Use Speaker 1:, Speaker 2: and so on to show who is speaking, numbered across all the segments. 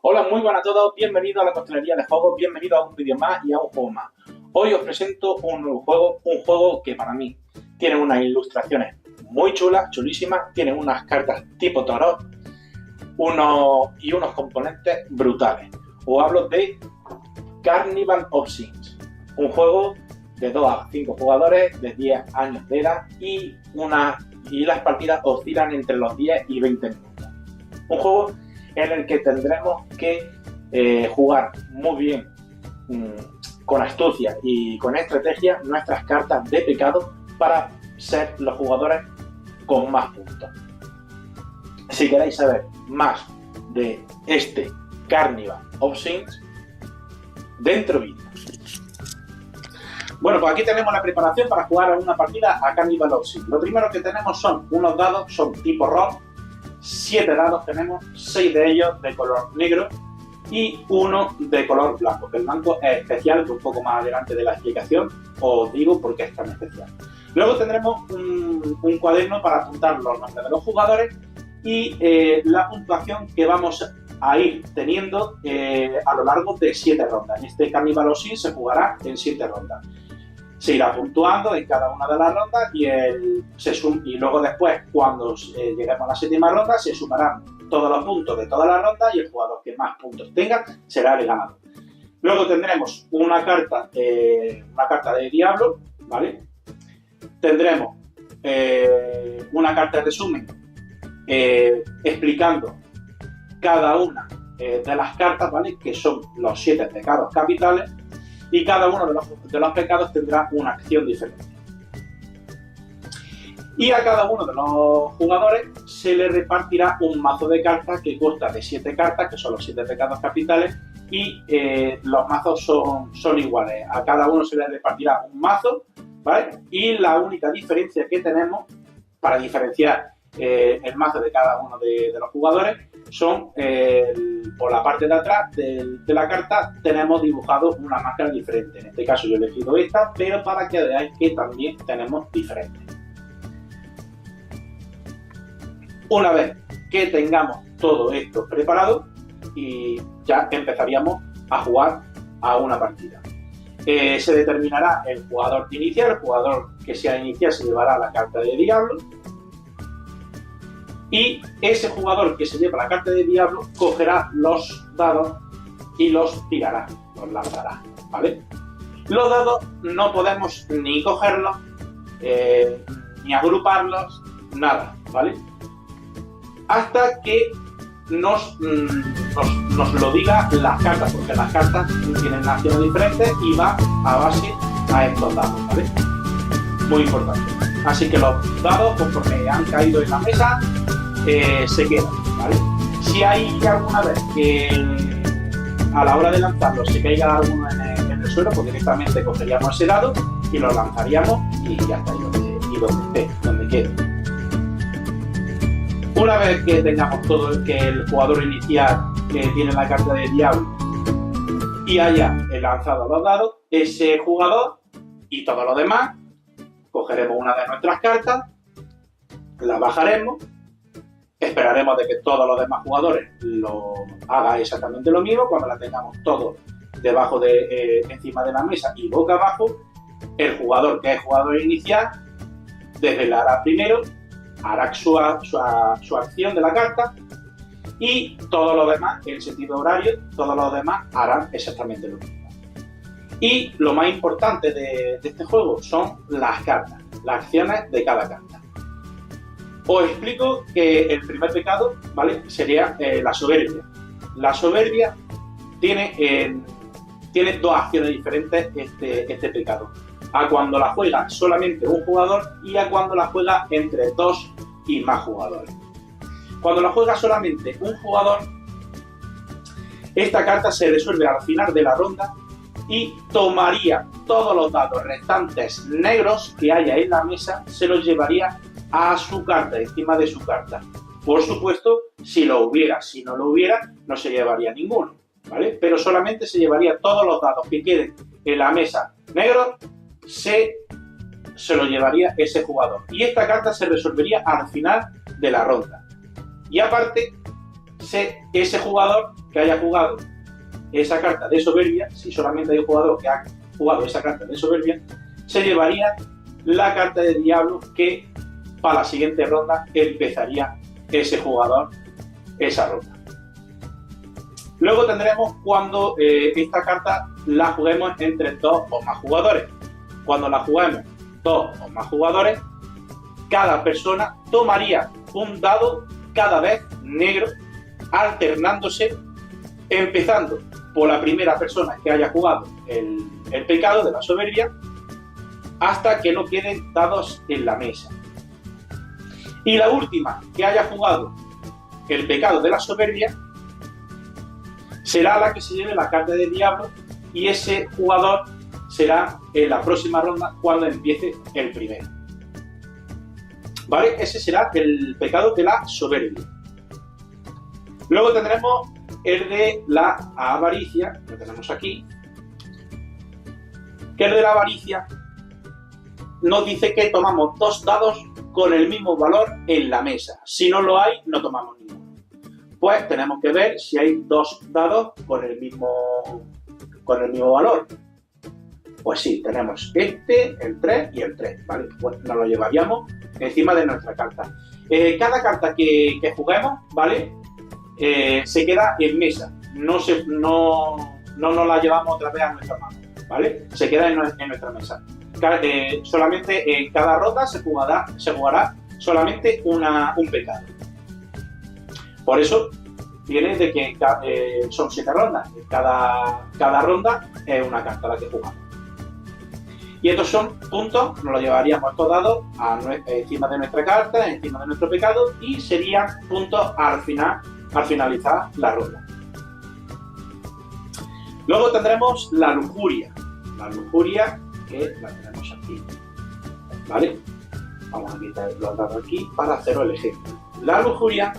Speaker 1: Hola, muy buenas a todos, bienvenidos a la Costelería de Juegos, bienvenidos a un vídeo más y a un juego más. Hoy os presento un nuevo juego, un juego que para mí tiene unas ilustraciones muy chulas, chulísimas, tiene unas cartas tipo tarot y unos componentes brutales. Os hablo de Carnival of Sins, un juego de 2 a 5 jugadores de 10 años de edad y las partidas oscilan entre los 10 y 20 minutos. Un juego en el que tendremos que jugar muy bien, con astucia y con estrategia, nuestras cartas de pecado para ser los jugadores con más puntos. Si queréis saber más de este Carnival of Sins, dentro vídeo. Bueno, pues aquí tenemos la preparación para jugar a una partida a Carnival of Sins. Lo primero que tenemos son unos dados, son tipo rol. 7 dados tenemos, 6 de ellos de color negro y 1 de color blanco, que el blanco es especial, que un poco más adelante de la explicación os digo por qué es tan especial. Luego tendremos un cuaderno para apuntar los nombres de los jugadores y la puntuación que vamos a ir teniendo a lo largo de 7 rondas. En este Carnival of Sins se jugará en 7 rondas. Se irá puntuando en cada una de las rondas y luego después, cuando lleguemos a la 7ª ronda, se sumarán todos los puntos de todas las rondas y el jugador que más puntos tenga será el ganador. Luego tendremos una carta de Diablo, ¿vale? Tendremos una carta de resumen explicando cada una de las cartas, ¿vale? Que son los 7 pecados capitales. Y cada uno de los pecados tendrá una acción diferente. Y a cada uno de los jugadores se le repartirá un mazo de cartas que consta de 7 cartas, que son los 7 pecados capitales, y los mazos son iguales. A cada uno se le repartirá un mazo, ¿vale? Y la única diferencia que tenemos para diferenciar el mazo de cada uno de los jugadores son por la parte de atrás de la carta tenemos dibujado una máscara diferente. En este caso yo he elegido esta, pero para que veáis que también tenemos diferentes. Una vez que tengamos todo esto preparado, y ya empezaríamos a jugar a una partida. Se determinará el jugador inicial. El jugador que sea inicial se llevará la carta de Diablo. Y ese jugador que se lleva la carta de Diablo cogerá los dados y los tirará, los lanzará, ¿vale? Los dados no podemos ni cogerlos, ni agruparlos, nada, ¿vale? Hasta que nos lo diga las cartas, porque las cartas tienen acciones diferentes y va a base a estos dados, ¿vale? Muy importante. Así que los dados, conforme han caído en la mesa, se quedan, ¿vale? Si hay alguna vez que a la hora de lanzarlo se caiga alguno en el suelo, pues directamente cogeríamos ese dado y lo lanzaríamos y ya está, y donde esté, donde quede. Una vez que tengamos todo, que el jugador inicial que tiene la carta de Diablo y haya lanzado los dados, ese jugador y todos los demás cogeremos una de nuestras cartas, la bajaremos. Esperaremos de que todos los demás jugadores lo hagan exactamente lo mismo. Cuando la tengamos todos debajo encima de la mesa y boca abajo, el jugador que es jugador inicial desvelará primero, hará su acción de la carta y todos los demás, en sentido horario, todos los demás harán exactamente lo mismo. Y lo más importante de este juego son las cartas, las acciones de cada carta. Os explico que el primer pecado, ¿vale? Sería la soberbia. La soberbia tiene 2 acciones diferentes este pecado. A cuando la juega solamente un jugador y a cuando la juega entre 2 y más jugadores. Cuando la juega solamente un jugador, esta carta se resuelve al final de la ronda y tomaría todos los dados restantes negros que haya en la mesa, se los llevaría a su carta, encima de su carta. Por supuesto, si lo hubiera, si no lo hubiera, no se llevaría ninguno, ¿vale? Pero solamente se llevaría todos los dados que queden en la mesa negros, se lo llevaría ese jugador. Y esta carta se resolvería al final de la ronda. Y aparte, ese jugador que haya jugado esa carta de soberbia, si solamente hay un jugador que ha jugado esa carta de soberbia, se llevaría la carta de diablo que para la siguiente ronda empezaría ese jugador esa ronda. Luego tendremos cuando esta carta la juguemos entre 2 o más jugadores. Cuando la juguemos 2 o más jugadores, cada persona tomaría un dado cada vez negro, alternándose, empezando por la primera persona que haya jugado el pecado de la soberbia, hasta que no queden dados en la mesa. Y la última que haya jugado el pecado de la soberbia será la que se lleve la carta de diablo, y ese jugador será en la próxima ronda cuando empiece el primero. ¿Vale? Ese será el pecado de la soberbia. Luego tendremos el de la avaricia, lo tenemos aquí, que el de la avaricia nos dice que tomamos 2 dados con el mismo valor en la mesa. Si no lo hay, no tomamos ninguno. Pues tenemos que ver si hay 2 dados con el mismo valor. Pues sí, tenemos este, el 3 y el 3, ¿vale? Pues nos lo llevaríamos encima de nuestra carta. Cada carta que juguemos, ¿vale? Se queda en mesa, no nos la llevamos otra vez a nuestra mano, ¿vale? Se queda en nuestra mesa. Solamente en cada ronda se jugará solamente un pecado. Por eso viene de que son 7 rondas. Cada ronda es una carta la que jugamos. Y estos son puntos, nos lo llevaríamos estos dados encima de nuestra carta, encima de nuestro pecado, y serían puntos al finalizar la ronda. Luego tendremos la lujuria. La lujuria, que la tenemos aquí, ¿vale? Vamos a quitar los dados aquí para haceros el ejemplo. La lujuria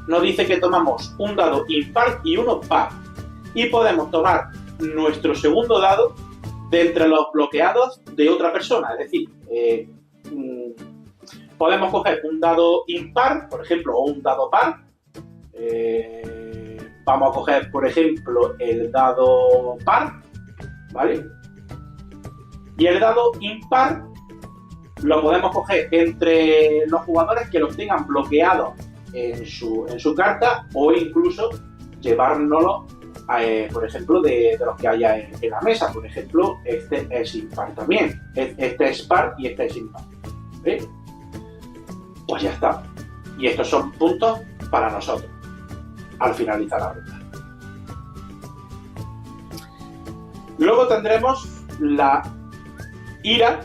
Speaker 1: nos dice que tomamos un dado impar y uno par, y podemos tomar nuestro segundo dado de entre los bloqueados de otra persona. Es decir, podemos coger un dado impar, por ejemplo, o un dado par. Vamos a coger, por ejemplo, el dado par, ¿vale? Y el dado impar lo podemos coger entre los jugadores que los tengan bloqueados en su carta, o incluso llevárnoslo, por ejemplo, de los que haya en la mesa. Por ejemplo, este es impar también. Este es par y este es impar. ¿Ve? Pues ya está. Y estos son puntos para nosotros al finalizar la ronda. Luego tendremos la ira.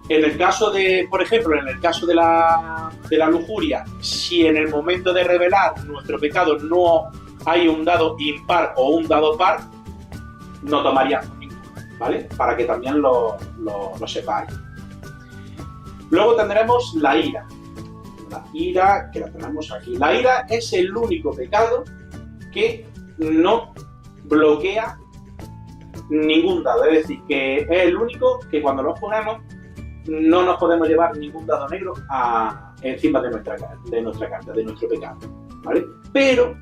Speaker 1: En el caso de, por ejemplo, en el caso de la lujuria, si en el momento de revelar nuestro pecado no hay un dado impar o un dado par, no tomaríamos ninguno, ¿vale? Para que también lo sepáis. Luego tendremos la ira. La ira, que la tenemos aquí. La ira es el único pecado que no bloquea ningún dado. Es decir, que es el único que cuando lo ponemos no nos podemos llevar ningún dado negro encima de nuestra carta, de nuestro pecado, ¿vale? Pero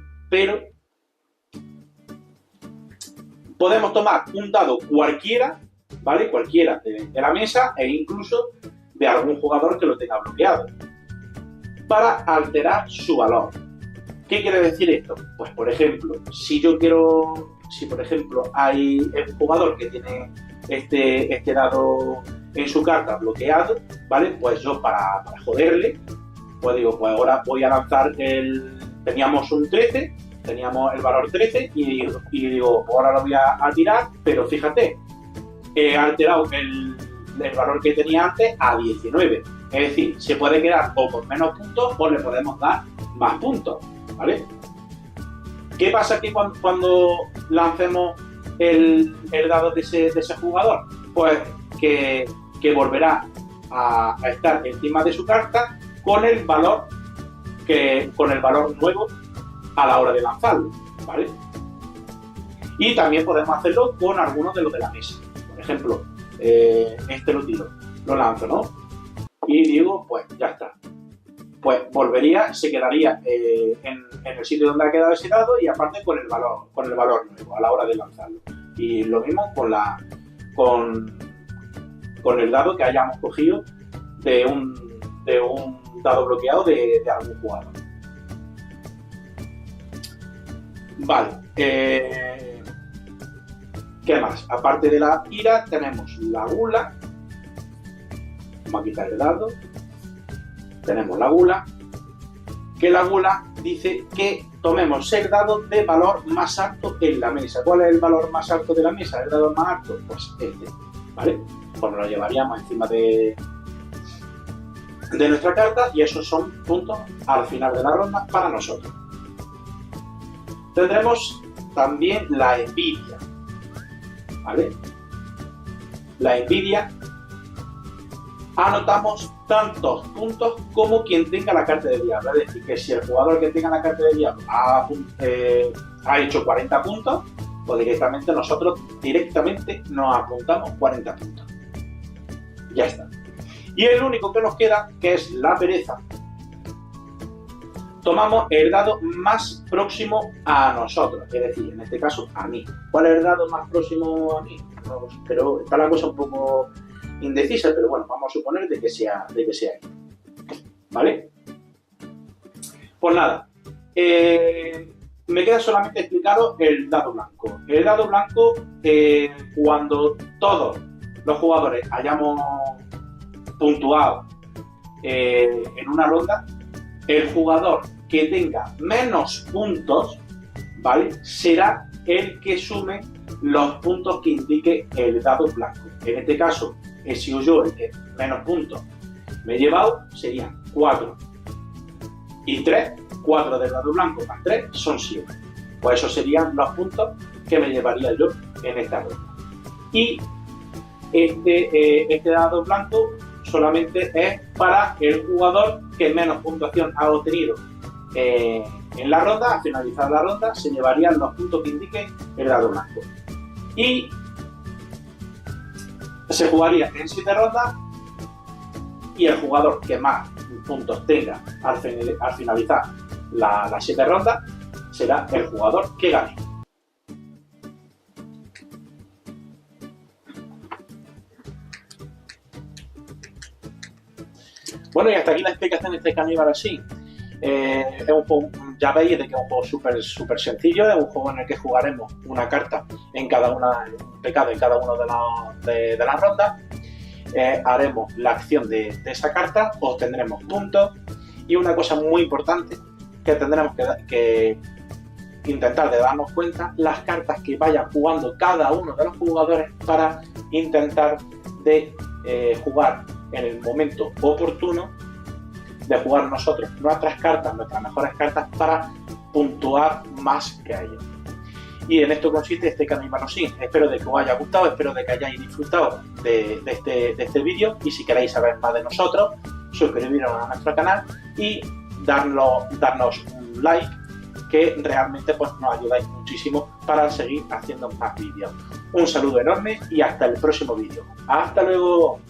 Speaker 1: podemos tomar un dado cualquiera, ¿vale? Cualquiera de la mesa, e incluso de algún jugador que lo tenga bloqueado, para alterar su valor. ¿Qué quiere decir esto? Pues, por ejemplo, si por ejemplo hay un jugador que tiene este dado en su carta bloqueado, ¿vale? Pues yo para joderle, pues digo, pues ahora voy a lanzar teníamos un 13, teníamos el valor 13, y digo, pues ahora lo voy a tirar, pero fíjate, he alterado el valor que tenía antes a 19. Es decir, se puede quedar o con menos puntos o le podemos dar más puntos, ¿vale? ¿Qué pasa aquí cuando lancemos el dado de ese jugador? Pues que volverá a estar encima de su carta con el valor nuevo a la hora de lanzarlo, ¿vale? Y también podemos hacerlo con algunos de los de la mesa. Por ejemplo, este lo tiro, lo lanzo, ¿no? y digo, pues ya está. Pues volvería, se quedaría en el sitio donde ha quedado ese dado y aparte con el valor nuevo a la hora de lanzarlo. Y lo mismo con el dado que hayamos cogido de un dado bloqueado de algún jugador. Vale. ¿Qué más? Aparte de la ira, tenemos la gula. Vamos a quitar el dado. Tenemos la gula. Que la gula dice que tomemos el dado de valor más alto en la mesa. ¿Cuál es el valor más alto de la mesa? ¿El dado más alto? Pues este. ¿Vale? Pues nos lo llevaríamos encima de nuestra carta y esos son puntos al final de la ronda para nosotros. Tendremos también la envidia. ¿Vale? La envidia, anotamos tantos puntos como quien tenga la carta de diablo. Es decir, que si el jugador que tenga la carta de diablo ha hecho 40 puntos, pues directamente nosotros nos apuntamos 40 puntos. Ya está. Y el único que nos queda, que es la pereza, tomamos el dado más próximo a nosotros, es decir, en este caso a mí. ¿Cuál es el dado más próximo a mí? No, pero está la cosa un poco indecisa, pero bueno, vamos a suponer de que sea aquí. ¿Vale? Pues nada, me queda solamente explicaros el dado blanco. El dado blanco, cuando todos los jugadores hayamos puntuado en una ronda, el jugador que tenga menos puntos, ¿vale?, será el que sume los puntos que indique el dado blanco. En este caso, he sido yo el que menos puntos me he llevado, serían 4 y 3, 4 del dado blanco más 3 son 7. Pues esos serían los puntos que me llevaría yo en esta ronda. Y este dado blanco solamente es para el jugador que menos puntuación ha obtenido en la ronda. Al finalizar la ronda se llevarían los puntos que indiquen el dado blanco. Y se jugaría en 7 rondas y el jugador que más puntos tenga al finalizar las 7 rondas será el jugador que gane. Bueno, y hasta aquí la explicación de este Cannibal Sin. Es un juego, ya veis, de que es un juego súper sencillo. Es un juego en el que jugaremos una carta en cada una, un pecado en cada uno de las rondas. Haremos la acción de esa carta, obtendremos puntos. Y una cosa muy importante que tendremos que intentar de darnos cuenta, las cartas que vayan jugando cada uno de los jugadores para intentar de jugar en el momento oportuno, de jugar nosotros nuestras cartas, nuestras mejores cartas, para puntuar más que ellos. Y en esto consiste este Cannibal Sin. Espero de que os haya gustado, espero de que hayáis disfrutado de este vídeo, y si queréis saber más de nosotros, suscribiros a nuestro canal y darnos un like, que realmente pues nos ayudáis muchísimo para seguir haciendo más vídeos. Un saludo enorme y hasta el próximo vídeo. ¡Hasta luego!